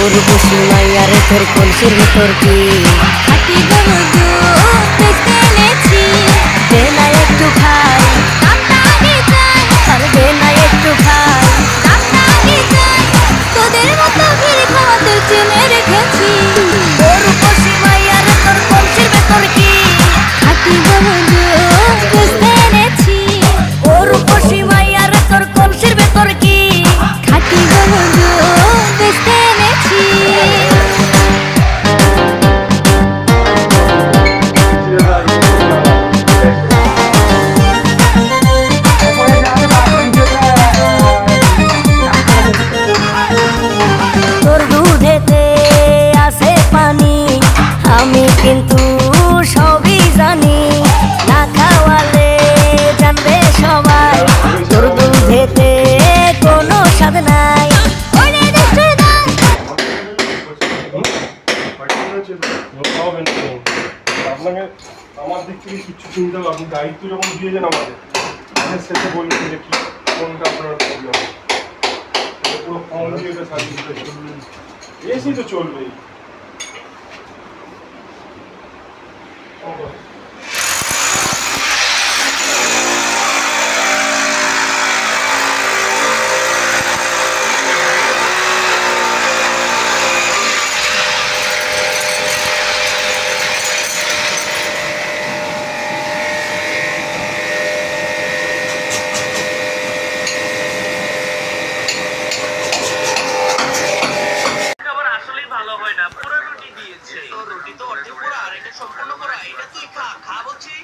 উর্বশী মাইয়ার তোর কলসির ভিতর কি হাতি গরু দেখতে এনেছি দে না একটু খাই কামড়ানি চাই আর দে না একটু খাই কামড়ানি চাই তোদের মতো ভিড় খাওয়াতে চেনে রেখেছি উর্বশী মাইয়ার তোর কলসির ভিতর কি হাতি গরু দেখতে এনেছি উর্বশী মাইয়ার তোর কলসির ভিতর কি হাতি গরু দেখতে এনেছি তোর দুধেতে আছে পানি আমি কিন্তু সবই জানি না খাওয়ালে জানবে সবাই তোর দুধেতে কোনো স্বাদ নাই ওরে দুষ্টুর গান আপনাকে আমার দিক থেকে কিচ্ছু চিন্তা হবে, আপনি দায়িত্ব যখন দিয়েছেন আমাদের শেষে বললেন যে কি কোনটা আপনার প্রবলেম, পুরো ফর্ম দিয়ে এটা সার্ভিস এসি তো চলবেই। খাবার আসলেই ভালো হয় না, পুরো রুটি দিয়েছে। তো রুটি তো অর্ধেক পুরো, আর এটা সম্পূর্ণ পুরো। এটা তুই খা, খা বলছি।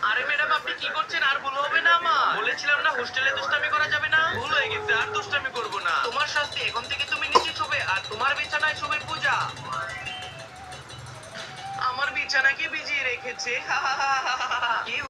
আরে ম্যাডাম, আপনি কি করছেন? আর ভুল হবে না আমার। বলেছিলাম না হোস্টেলে দুষ্টামি করা যাবে না। ভুল হয়ে গেছে, আর দুষ্টামি করব না। তোমার শাস্তি, এখন থেকে তুমি নিচে শোবে, আর তোমার বিছানায় শোবে পূজা। আমার বিছানাকে ভিজিয়ে রেখেছে। কি